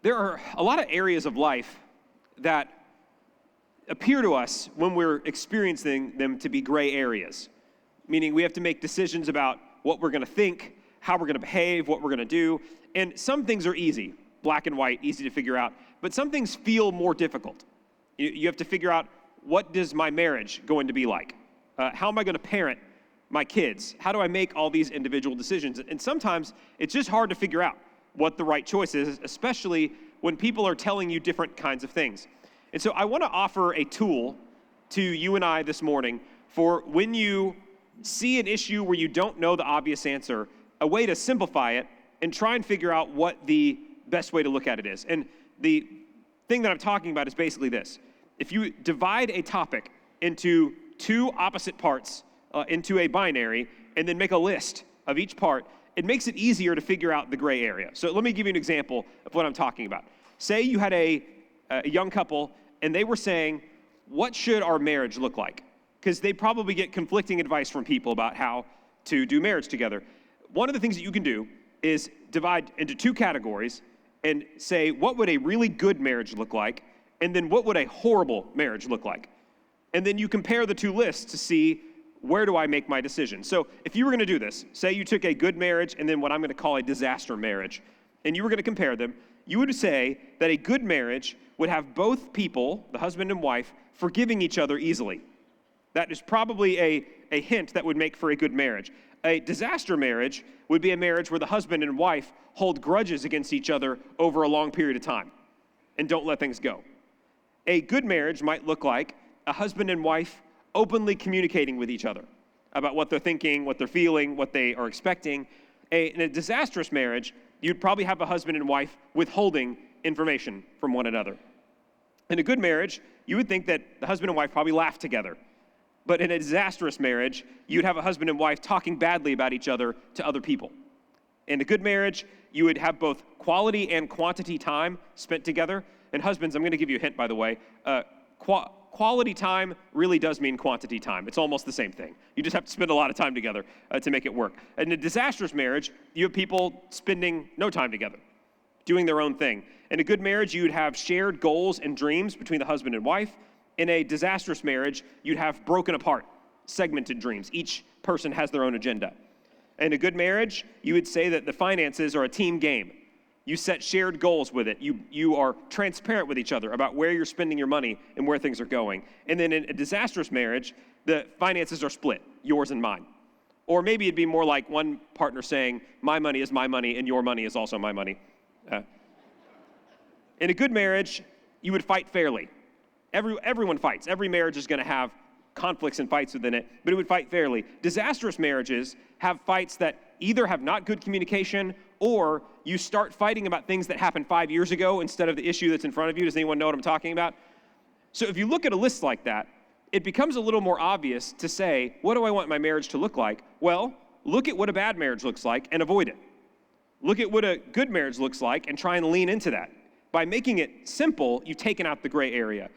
There are a lot of areas of life that appear to us when we're experiencing them to be gray areas, meaning we have to make decisions about what we're going to think, how we're going to behave, what we're going to do. And some things are easy, black and white, easy to figure out, but some things feel more difficult. You have to figure out, what does my marriage going to be like? How am I going to parent my kids? How do I make all these individual decisions? And sometimes it's just hard to figure out what the right choice is, especially when people are telling you different kinds of things. And so I want to offer a tool to you and I this morning for when you see an issue where you don't know the obvious answer, a way to simplify it and try and figure out what the best way to look at it is. And the thing that I'm talking about is basically this. If you divide a topic into two opposite parts, into a binary, and then make a list of each part, it makes it easier to figure out the gray area. So let me give you an example of what I'm talking about. Say you had a young couple, and they were saying, what should our marriage look like? Because they probably get conflicting advice from people about how to do marriage together. One of the things that you can do is divide into two categories and say, what would a really good marriage look like? And then what would a horrible marriage look like? And then you compare the two lists to see, where do I make my decision? So if you were going to do this, say you took a good marriage and then what I'm going to call a disaster marriage, and you were going to compare them, you would say that a good marriage would have both people, the husband and wife, forgiving each other easily. That is probably a hint that would make for a good marriage. A disaster marriage would be a marriage where the husband and wife hold grudges against each other over a long period of time and don't let things go. A good marriage might look like a husband and wife openly communicating with each other about what they're thinking, what they're feeling, what they are expecting. In a disastrous marriage, you'd probably have a husband and wife withholding information from one another. In a good marriage, you would think that the husband and wife probably laugh together. But in a disastrous marriage, you'd have a husband and wife talking badly about each other to other people. In a good marriage, you would have both quality and quantity time spent together. And husbands, I'm going to give you a hint, by the way. Quality time really does mean quantity time. It's almost the same thing. You just have to spend a lot of time together to make it work. In a disastrous marriage, you have people spending no time together, doing their own thing. In a good marriage, you'd have shared goals and dreams between the husband and wife. In a disastrous marriage, you'd have broken apart, segmented dreams. Each person has their own agenda. In a good marriage, you would say that the finances are a team game. You set shared goals with it. You are transparent with each other about where you're spending your money and where things are going. And then in a disastrous marriage, the finances are split, yours and mine. Or maybe it'd be more like one partner saying, my money is my money and your money is also my money. In a good marriage, you would fight fairly. Everyone fights. Every marriage is going to have conflicts and fights within it, but it would fight fairly. Disastrous marriages have fights that either have not good communication, or you start fighting about things that happened 5 years ago instead of the issue that's in front of you. Does anyone know what I'm talking about? So if you look at a list like that, it becomes a little more obvious to say, what do I want my marriage to look like? Well, look at what a bad marriage looks like and avoid it. Look at what a good marriage looks like and try and lean into that. By making it simple, you've taken out the gray area.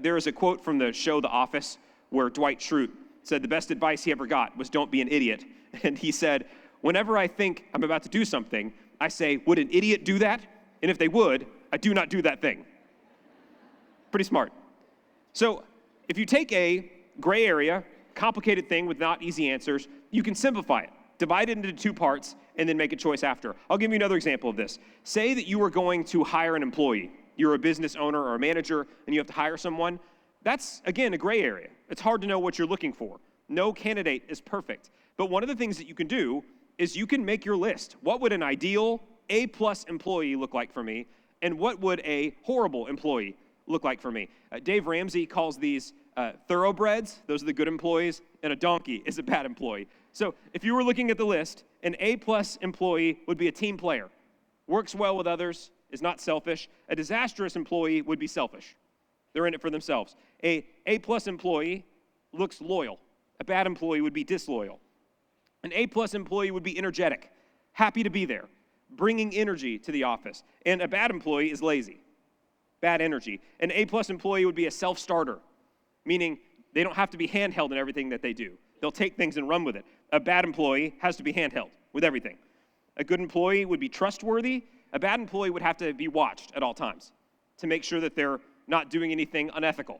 There is a quote from the show The Office where Dwight Schrute said the best advice he ever got was don't be an idiot. And he said, whenever I think I'm about to do something, I say, would an idiot do that? And if they would, I do not do that thing. Pretty smart. So if you take a gray area, complicated thing with not easy answers, you can simplify it, divide it into two parts, and then make a choice after. I'll give you another example of this. Say that you were going to hire an employee. You're a business owner or a manager, and you have to hire someone. That's, again, a gray area. It's hard to know what you're looking for. No candidate is perfect. But one of the things that you can do is you can make your list. What would an ideal A-plus employee look like for me? And what would a horrible employee look like for me? Dave Ramsey calls these thoroughbreds. Those are the good employees. And a donkey is a bad employee. So if you were looking at the list, an A-plus employee would be a team player, works well with others, is not selfish. A disastrous employee would be selfish. They're in it for themselves. A A-plus employee looks loyal. A bad employee would be disloyal. An A-plus employee would be energetic, happy to be there, bringing energy to the office. And a bad employee is lazy, bad energy. An A-plus employee would be a self-starter, meaning they don't have to be handheld in everything that they do. They'll take things and run with it. A bad employee has to be handheld with everything. A good employee would be trustworthy. A bad employee would have to be watched at all times to make sure that they're not doing anything unethical.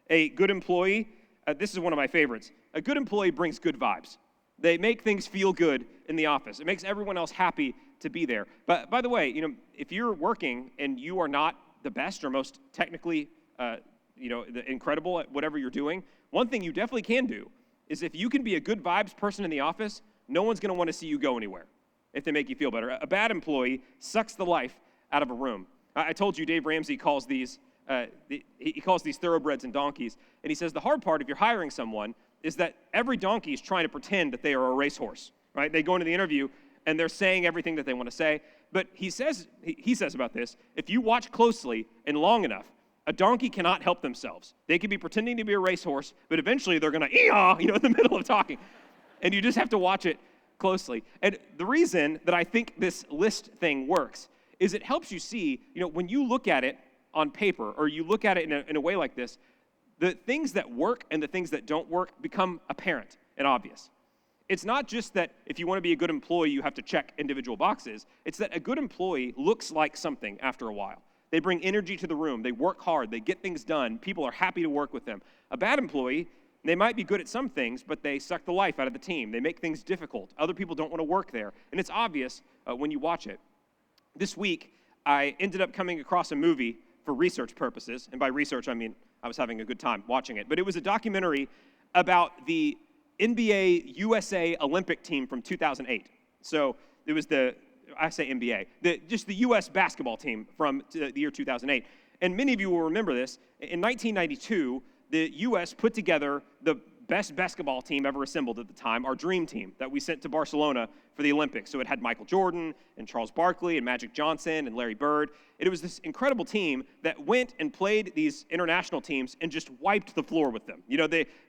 A good employee, this is one of my favorites, a good employee brings good vibes. They make things feel good in the office. It makes everyone else happy to be there. But by the way, if you're working and you are not the best or most technically, incredible at whatever you're doing, one thing you definitely can do is if you can be a good vibes person in the office, no one's going to want to see you go anywhere if they make you feel better. A bad employee sucks the life out of a room. I told you Dave Ramsey calls these thoroughbreds and donkeys, and he says the hard part if you're hiring someone is that every donkey is trying to pretend that they are a racehorse, right? They go into the interview and they're saying everything that they want to say. But he says about this, if you watch closely and long enough, a donkey cannot help themselves. They could be pretending to be a racehorse, but eventually they're going to ee-haw, in the middle of talking. And you just have to watch it closely. And the reason that I think this list thing works is it helps you see, when you look at it on paper or you look at it in a way like this, the things that work and the things that don't work become apparent and obvious. It's not just that if you want to be a good employee, you have to check individual boxes. It's that a good employee looks like something after a while. They bring energy to the room. They work hard. They get things done. People are happy to work with them. A bad employee, they might be good at some things, but they suck the life out of the team. They make things difficult. Other people don't want to work there. And it's obvious when you watch it. This week, I ended up coming across a movie for research purposes. And by research, I mean I was having a good time watching it. But it was a documentary about the NBA USA Olympic team from 2008. So it was I say NBA, just the U.S. basketball team from the year 2008. And many of you will remember this. In 1992, the U.S. put together the best basketball team ever assembled at the time, our dream team that we sent to Barcelona for the Olympics. So it had Michael Jordan and Charles Barkley and Magic Johnson and Larry Bird. It was this incredible team that went and played these international teams and just wiped the floor with them.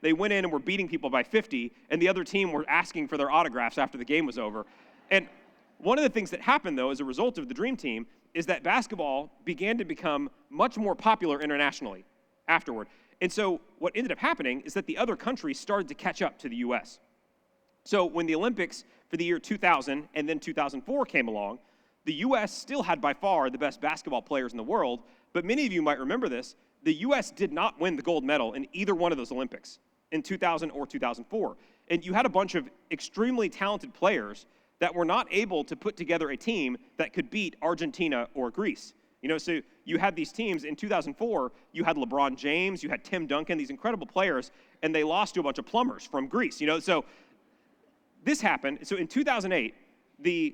They went in and were beating people by 50, and the other team were asking for their autographs after the game was over. And one of the things that happened, though, as a result of the Dream Team, is that basketball began to become much more popular internationally afterward. And so what ended up happening is that the other countries started to catch up to the U.S. So when the Olympics for the year 2000 and then 2004 came along, the U.S. still had by far the best basketball players in the world, but many of you might remember this, the U.S. did not win the gold medal in either one of those Olympics in 2000 or 2004. And you had a bunch of extremely talented players that were not able to put together a team that could beat Argentina or Greece. So you had these teams. In 2004, you had LeBron James, you had Tim Duncan, these incredible players, and they lost to a bunch of plumbers from Greece. So this happened. So in 2008, the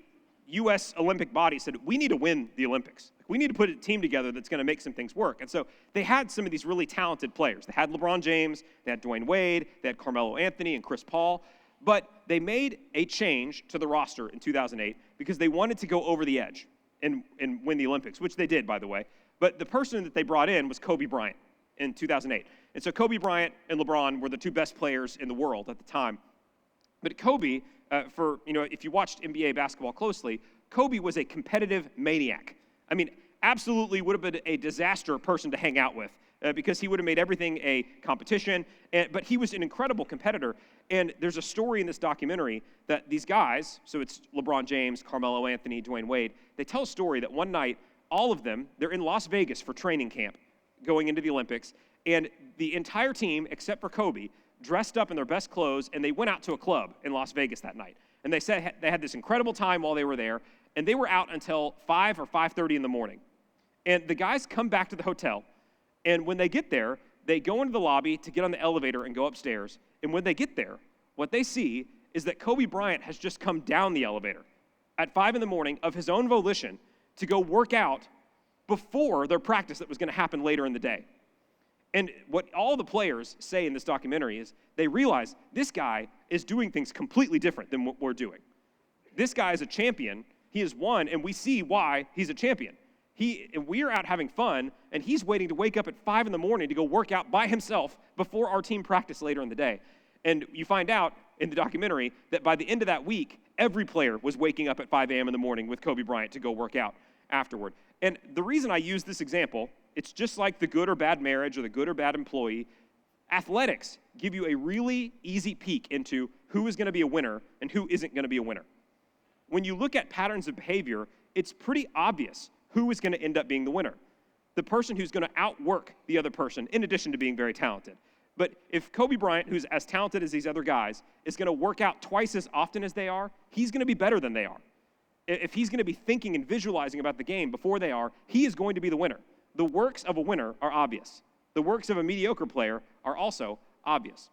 U.S. Olympic body said, we need to win the Olympics. We need to put a team together that's going to make some things work. And so they had some of these really talented players. They had LeBron James, they had Dwayne Wade, they had Carmelo Anthony and Chris Paul. But they made a change to the roster in 2008 because they wanted to go over the edge and win the Olympics, which they did, by the way. But the person that they brought in was Kobe Bryant in 2008. And so Kobe Bryant and LeBron were the two best players in the world at the time. But Kobe, if you watched NBA basketball closely, Kobe was a competitive maniac. I mean, absolutely would have been a disaster person to hang out with because he would have made everything a competition. But he was an incredible competitor. And there's a story in this documentary that these guys, so it's LeBron James, Carmelo Anthony, Dwayne Wade, they tell a story that one night, all of them, they're in Las Vegas for training camp going into the Olympics. And the entire team, except for Kobe, dressed up in their best clothes, and they went out to a club in Las Vegas that night. And they said they had this incredible time while they were there, and they were out until 5 or 5:30 in the morning. And the guys come back to the hotel, and when they get there, they go into the lobby to get on the elevator and go upstairs. And when they get there, what they see is that Kobe Bryant has just come down the elevator at 5 in the morning of his own volition to go work out before their practice that was going to happen later in the day. And what all the players say in this documentary is they realize this guy is doing things completely different than what we're doing. This guy is a champion. He has won, and we see why he's a champion. We're out having fun, and he's waiting to wake up at 5 in the morning to go work out by himself before our team practice later in the day. And you find out in the documentary that by the end of that week, every player was waking up at 5 a.m. in the morning with Kobe Bryant to go work out afterward. And the reason I use this example, it's just like the good or bad marriage or the good or bad employee. Athletics give you a really easy peek into who is going to be a winner and who isn't going to be a winner. When you look at patterns of behavior, it's pretty obvious who is going to end up being the winner. The person who's going to outwork the other person, in addition to being very talented. But if Kobe Bryant, who's as talented as these other guys, is going to work out twice as often as they are, he's going to be better than they are. If he's going to be thinking and visualizing about the game before they are, he is going to be the winner. The works of a winner are obvious. The works of a mediocre player are also obvious.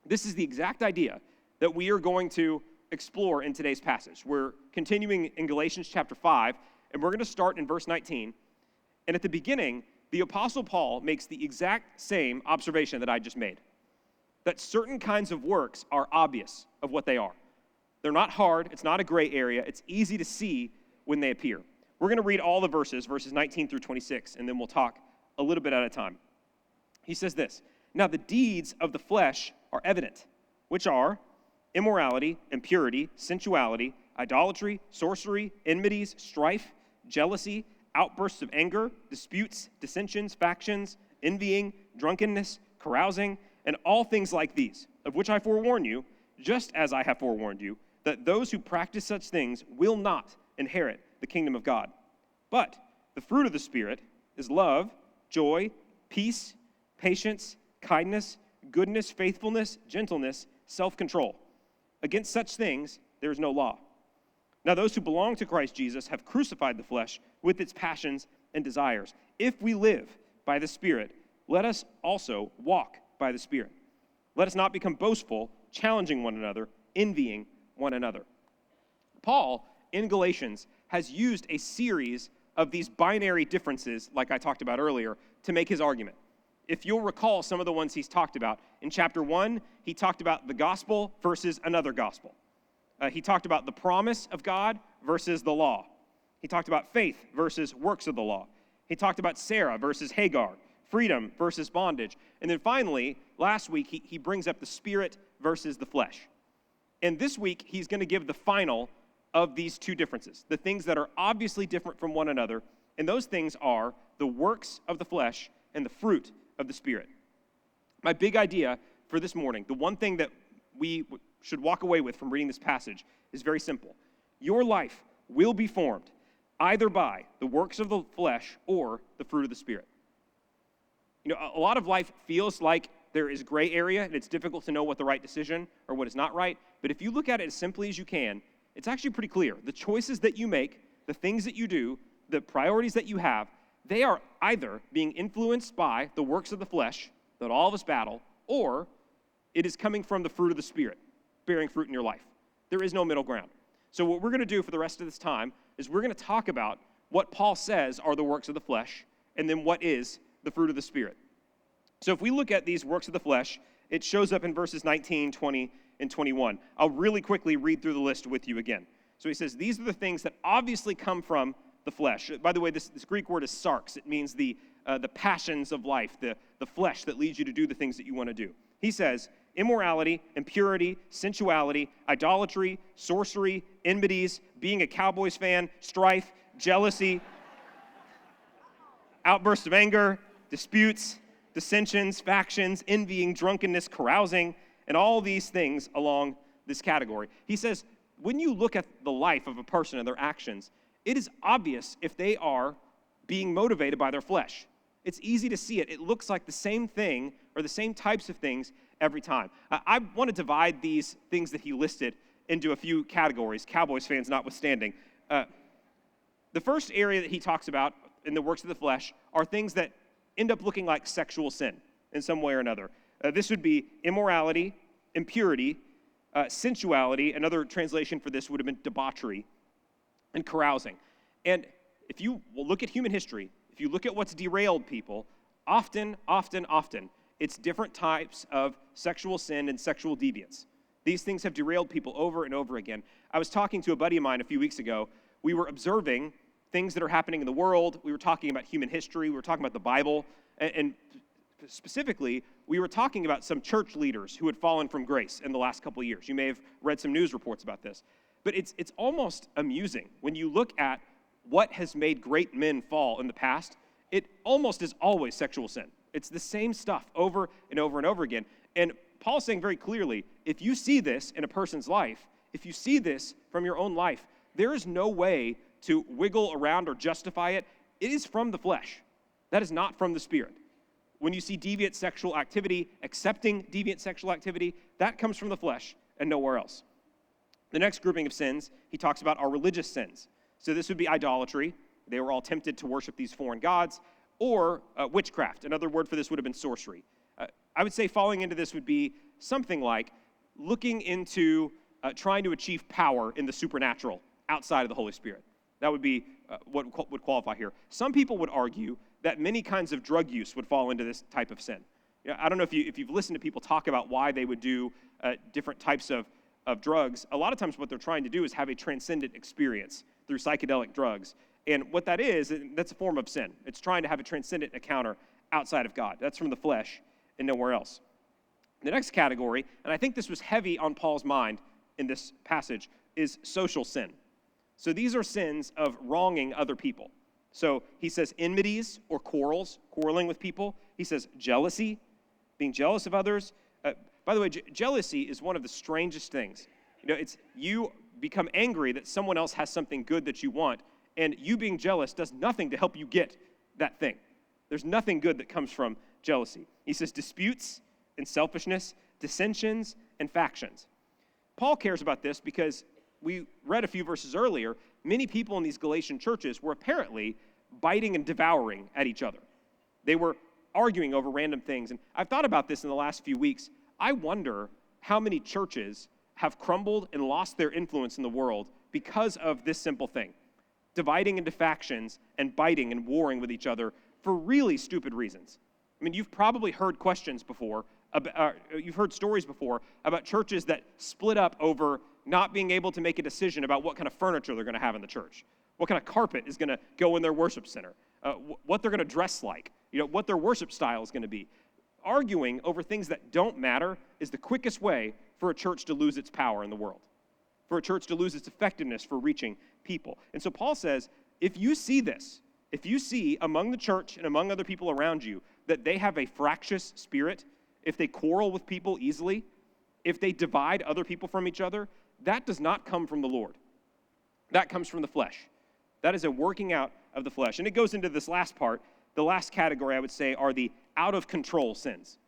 This is the exact idea that we are going to explore in today's passage. We're continuing in Galatians chapter 5, and we're going to start in verse 19. And at the beginning, the Apostle Paul makes the exact same observation that I just made, that certain kinds of works are obvious of what they are. They're not hard. It's not a gray area. It's easy to see when they appear. We're going to read all the verses 19 through 26, and then we'll talk a little bit at a time. He says this, "Now the deeds of the flesh are evident, which are immorality, impurity, sensuality, idolatry, sorcery, enmities, strife, jealousy, outbursts of anger, disputes, dissensions, factions, envying, drunkenness, carousing, and all things like these, of which I forewarn you, just as I have forewarned you, that those who practice such things will not inherit the kingdom of God. But the fruit of the Spirit is love, joy, peace, patience, kindness, goodness, faithfulness, gentleness, self-control. Against such things there is no law. Now those who belong to Christ Jesus have crucified the flesh with its passions and desires. If we live by the Spirit, let us also walk by the Spirit. Let us not become boastful, challenging one another, envying one another." Paul, in Galatians, has used a series of these binary differences, like I talked about earlier, to make his argument. If you'll recall some of the ones he's talked about, in chapter 1, he talked about the gospel versus another gospel. He talked about the promise of God versus the law. He talked about faith versus works of the law. He talked about Sarah versus Hagar, freedom versus bondage. And then finally, last week, he brings up the Spirit versus the flesh. And this week, he's going to give the final of these two differences, the things that are obviously different from one another. And those things are the works of the flesh and the fruit of the Spirit. My big idea for this morning, the one thing that we should walk away with from reading this passage is very simple. Your life will be formed either by the works of the flesh or the fruit of the Spirit. You know, a lot of life feels like there is gray area and it's difficult to know what the right decision or what is not right. But if you look at it as simply as you can, it's actually pretty clear. The choices that you make, the things that you do, the priorities that you have, they are either being influenced by the works of the flesh that all of us battle, or it is coming from the fruit of the Spirit, bearing fruit in your life. There is no middle ground. So what we're going to do for the rest of this time is we're going to talk about what Paul says are the works of the flesh, and then what is the fruit of the Spirit. So if we look at these works of the flesh, it shows up in verses 19, 20, and 21. I'll really quickly read through the list with you again. So he says, these are the things that obviously come from the flesh. By the way, this Greek word is sarx. It means the passions of life, the flesh that leads you to do the things that you want to do. He says, immorality, impurity, sensuality, idolatry, sorcery, enmities, being a Cowboys fan, strife, jealousy, outbursts of anger, disputes, dissensions, factions, envying, drunkenness, carousing, and all these things along this category. He says, when you look at the life of a person and their actions, it is obvious if they are being motivated by their flesh. It's easy to see it. It looks like the same thing or the same types of things every time. I want to divide these things that he listed into a few categories, Cowboys fans notwithstanding. The first area that he talks about in the works of the flesh are things that end up looking like sexual sin in some way or another. This would be immorality, impurity, sensuality. Another translation for this would have been debauchery, and carousing. And if you look at human history, if you look at what's derailed people, often, it's different types of sexual sin and sexual deviance. These things have derailed people over and over again. I was talking to a buddy of mine a few weeks ago. We were observing things that are happening in the world. We were talking about human history. We were talking about the Bible. And specifically, we were talking about some church leaders who had fallen from grace in the last couple of years. You may have read some news reports about this. But it's almost amusing when you look at what has made great men fall in the past. It almost is always sexual sin. It's the same stuff over and over and over again. And Paul's saying very clearly, if you see this in a person's life, if you see this from your own life, there is no way to wiggle around or justify it, it is from the flesh. That is not from the Spirit. When you see deviant sexual activity, accepting deviant sexual activity, that comes from the flesh and nowhere else. The next grouping of sins he talks about are religious sins. So this would be idolatry. They were all tempted to worship these foreign gods, or witchcraft. Another word for this would have been sorcery. I would say falling into this would be something like looking into trying to achieve power in the supernatural outside of the Holy Spirit. That would be what would qualify here. Some people would argue that many kinds of drug use would fall into this type of sin. I don't know if you've listened to people talk about why they would do different types of drugs. A lot of times what they're trying to do is have a transcendent experience through psychedelic drugs. And what that is, that's a form of sin. It's trying to have a transcendent encounter outside of God. That's from the flesh and nowhere else. The next category, and I think this was heavy on Paul's mind in this passage, is social sin. So these are sins of wronging other people. So he says enmities or quarrels, quarreling with people. He says jealousy, being jealous of others. By the way, jealousy is one of the strangest things. It's you become angry that someone else has something good that you want, and you being jealous does nothing to help you get that thing. There's nothing good that comes from jealousy. He says disputes and selfishness, dissensions and factions. Paul cares about this because we read a few verses earlier, many people in these Galatian churches were apparently biting and devouring at each other. They were arguing over random things. And I've thought about this in the last few weeks. I wonder how many churches have crumbled and lost their influence in the world because of this simple thing. Dividing into factions and biting and warring with each other for really stupid reasons. I mean, you've probably heard questions before, you've heard stories before about churches that split up over not being able to make a decision about what kind of furniture they're going to have in the church, what kind of carpet is going to go in their worship center, what they're going to dress like, what their worship style is going to be. Arguing over things that don't matter is the quickest way for a church to lose its power in the world, for a church to lose its effectiveness for reaching people. And so Paul says, if you see this, if you see among the church and among other people around you that they have a fractious spirit, if they quarrel with people easily, if they divide other people from each other, that does not come from the Lord. That comes from the flesh. That is a working out of the flesh. And it goes into this last part. The last category, I would say, are the out-of-control sins.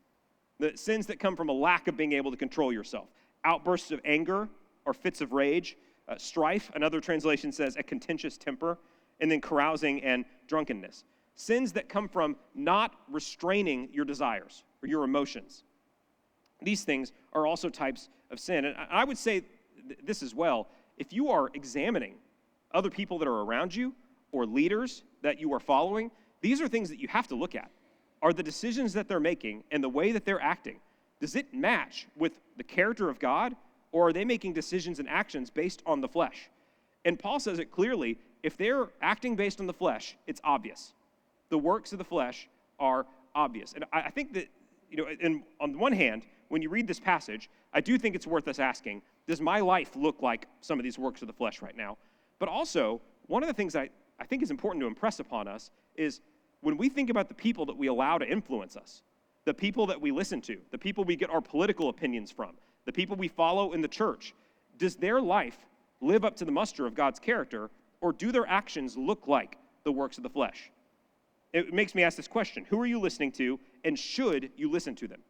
The sins that come from a lack of being able to control yourself. Outbursts of anger or fits of rage, strife, another translation says a contentious temper, and then carousing and drunkenness. Sins that come from not restraining your desires or your emotions. These things are also types of sin. And I would say this as well. If you are examining other people that are around you or leaders that you are following, these are things that you have to look at. Are the decisions that they're making and the way that they're acting, does it match with the character of God, or are they making decisions and actions based on the flesh? And Paul says it clearly, if they're acting based on the flesh, it's obvious. The works of the flesh are obvious. And I think that, on the one hand, when you read this passage, I do think it's worth us asking, does my life look like some of these works of the flesh right now? But also, one of the things I think is important to impress upon us is when we think about the people that we allow to influence us, the people that we listen to, the people we get our political opinions from, the people we follow in the church, does their life live up to the muster of God's character, or do their actions look like the works of the flesh? It makes me ask this question: who are you listening to, and should you listen to them?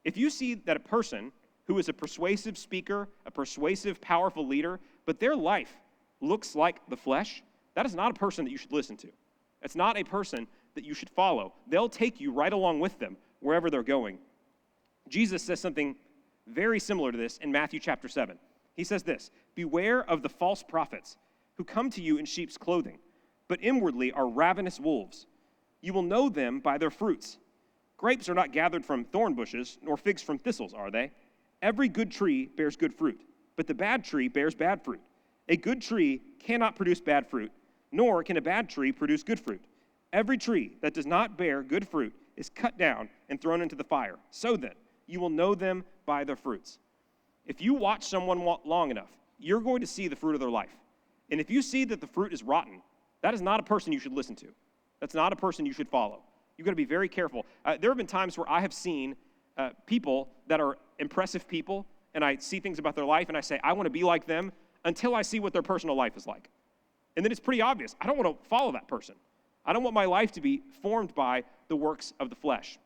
If you see that a person who is a persuasive speaker, a persuasive, powerful leader, but their life looks like the flesh, that is not a person that you should listen to. It's not a person that you should follow. They'll take you right along with them wherever they're going. Jesus says something very similar to this in Matthew chapter 7. He says this: "Beware of the false prophets who come to you in sheep's clothing, but inwardly are ravenous wolves. You will know them by their fruits. Grapes are not gathered from thorn bushes, nor figs from thistles, are they? Every good tree bears good fruit, but the bad tree bears bad fruit. A good tree cannot produce bad fruit, nor can a bad tree produce good fruit. Every tree that does not bear good fruit is cut down and thrown into the fire. So then, you will know them by their fruits." If you watch someone long enough, you're going to see the fruit of their life. And if you see that the fruit is rotten, that is not a person you should listen to. That's not a person you should follow. You've got to be very careful. There have been times where I have seen people that are impressive people, and I see things about their life, and I say, I want to be like them, until I see what their personal life is like. And then it's pretty obvious. I don't want to follow that person. I don't want my life to be formed by the works of the flesh.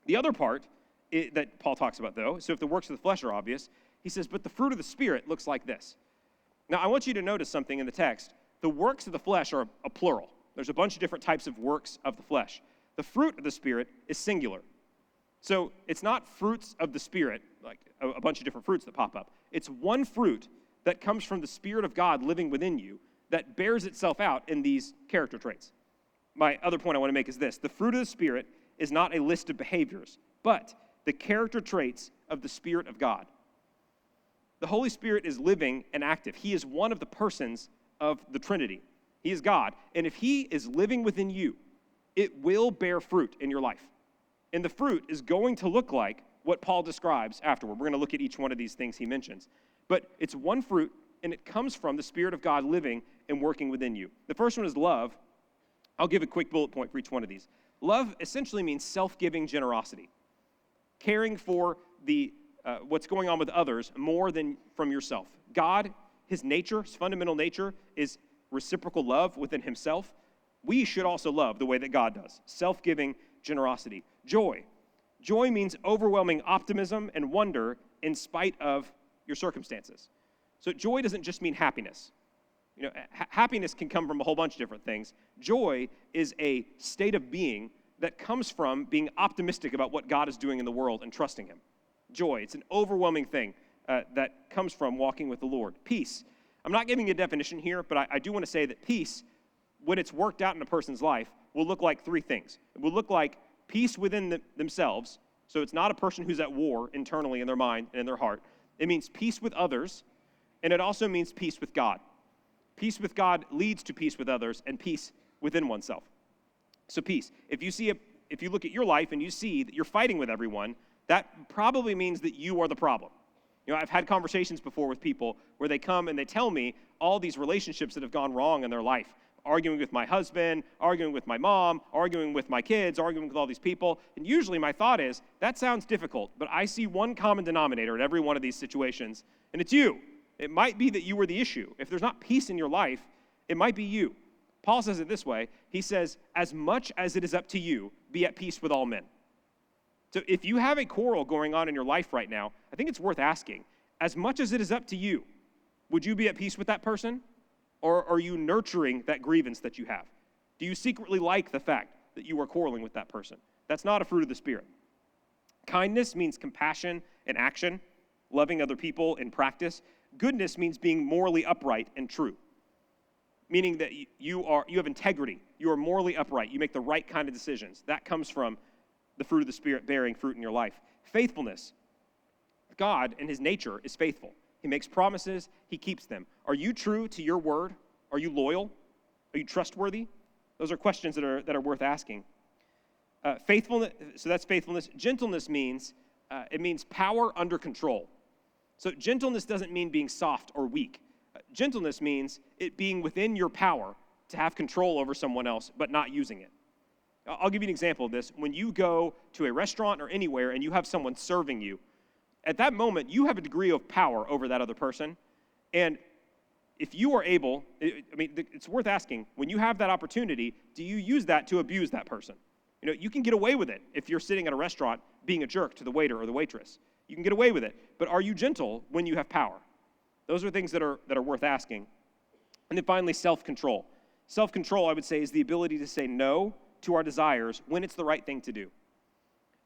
The other part that Paul talks about, though, so if the works of the flesh are obvious, he says, but the fruit of the Spirit looks like this. Now, I want you to notice something in the text. The works of the flesh are a plural. There's a bunch of different types of works of the flesh. The fruit of the Spirit is singular. So it's not fruits of the Spirit, like a bunch of different fruits that pop up. It's one fruit that comes from the Spirit of God living within you that bears itself out in these character traits. My other point I want to make is this. The fruit of the Spirit is not a list of behaviors, but the character traits of the Spirit of God. The Holy Spirit is living and active. He is one of the persons of the Trinity. He is God. And if he is living within you, it will bear fruit in your life. And the fruit is going to look like what Paul describes afterward. We're going to look at each one of these things he mentions. But it's one fruit, and it comes from the Spirit of God living and working within you. The first one is love. I'll give a quick bullet point for each one of these. Love essentially means self-giving generosity, caring for what's going on with others more than from yourself. God, his nature, his fundamental nature, is reciprocal love within himself. We should also love the way that God does, self-giving generosity. Joy. Joy means overwhelming optimism and wonder in spite of your circumstances. So joy doesn't just mean happiness. You know, happiness can come from a whole bunch of different things. Joy is a state of being that comes from being optimistic about what God is doing in the world and trusting him. Joy, it's an overwhelming thing that comes from walking with the Lord. Peace. I'm not giving a definition here, but I do want to say that peace, when it's worked out in a person's life, will look like three things. It will look like peace within themselves, so it's not a person who's at war internally in their mind and in their heart. It means peace with others, and it also means peace with God. Peace with God leads to peace with others and peace within oneself. So peace. If you look at your life and you see that you're fighting with everyone, that probably means that you are the problem. You know, I've had conversations before with people where they come and they tell me all these relationships that have gone wrong in their life. Arguing with my husband, arguing with my mom, arguing with my kids, arguing with all these people. And usually my thought is, that sounds difficult, but I see one common denominator in every one of these situations, and it's you. It might be that you were the issue. If there's not peace in your life, it might be you. Paul says it this way. He says, as much as it is up to you, be at peace with all men. So if you have a quarrel going on in your life right now, I think it's worth asking, as much as it is up to you, would you be at peace with that person? Or are you nurturing that grievance that you have? Do you secretly like the fact that you are quarreling with that person? That's not a fruit of the Spirit. Kindness means compassion in action, loving other people in practice. Goodness means being morally upright and true, meaning that you have integrity. You are morally upright. You make the right kind of decisions. That comes from the fruit of the Spirit bearing fruit in your life. Faithfulness. God, in his nature, is faithful. He makes promises. He keeps them. Are you true to your word? Are you loyal? Are you trustworthy? Those are questions that are worth asking. Faithfulness. So that's faithfulness. Gentleness means it means power under control. So gentleness doesn't mean being soft or weak. Gentleness means it being within your power to have control over someone else, but not using it. I'll give you an example of this. When you go to a restaurant or anywhere and you have someone serving you, at that moment, you have a degree of power over that other person. And if you are able, it's worth asking, when you have that opportunity, do you use that to abuse that person? You know, you can get away with it if you're sitting at a restaurant being a jerk to the waiter or the waitress. You can get away with it. But are you gentle when you have power? Those are things that are worth asking. And then finally, self-control. Self-control, I would say, is the ability to say no to our desires when it's the right thing to do.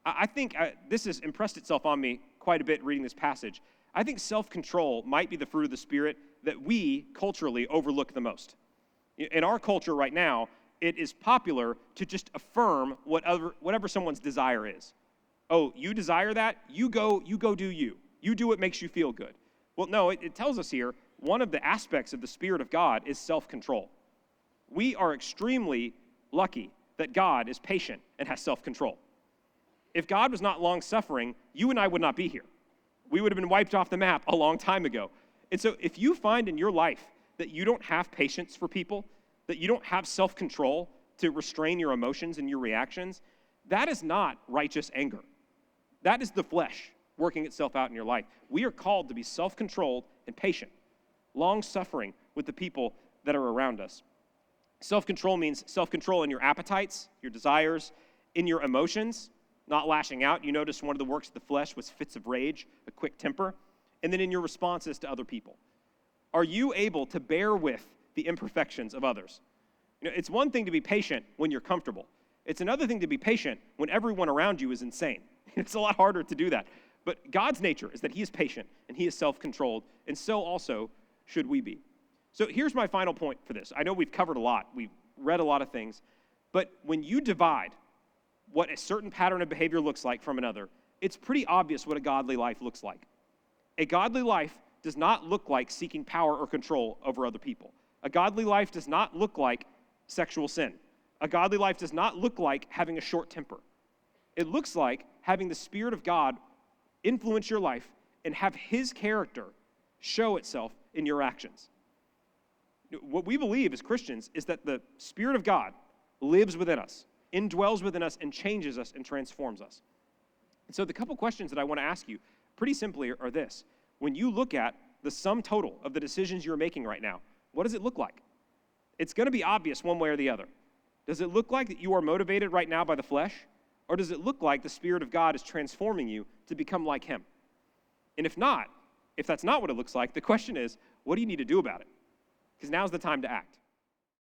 I think this has impressed itself on me quite a bit reading this passage. I think self-control might be the fruit of the Spirit that we culturally overlook the most. In our culture right now, it is popular to just affirm whatever someone's desire is. Oh, you desire that? You go do you. You do what makes you feel good. Well, no, it tells us here, one of the aspects of the Spirit of God is self-control. We are extremely lucky that God is patient and has self-control. If God was not long-suffering, you and I would not be here. We would have been wiped off the map a long time ago. And so if you find in your life that you don't have patience for people, that you don't have self-control to restrain your emotions and your reactions, that is not righteous anger. That is the flesh working itself out in your life. We are called to be self-controlled and patient, long-suffering with the people that are around us. Self-control means self-control in your appetites, your desires, in your emotions, not lashing out. You notice one of the works of the flesh was fits of rage, a quick temper, and then in your responses to other people. Are you able to bear with the imperfections of others? It's one thing to be patient when you're comfortable. It's another thing to be patient when everyone around you is insane. It's a lot harder to do that. But God's nature is that he is patient and he is self-controlled, and so also should we be. So here's my final point for this. I know we've covered a lot. We've read a lot of things. But when you divide what a certain pattern of behavior looks like from another, it's pretty obvious what a godly life looks like. A godly life does not look like seeking power or control over other people. A godly life does not look like sexual sin. A godly life does not look like having a short temper. It looks like having the Spirit of God influence your life and have his character show itself in your actions. What we believe as Christians is that the Spirit of God lives within us, indwells within us, and changes us and transforms us. And so the couple questions that I want to ask you pretty simply are this. When you look at the sum total of the decisions you're making right now, what does it look like? It's going to be obvious one way or the other. Does it look like that you are motivated right now by the flesh? Or does it look like the Spirit of God is transforming you to become like him? And if that's not what it looks like, the question is, what do you need to do about it? Because now's the time to act.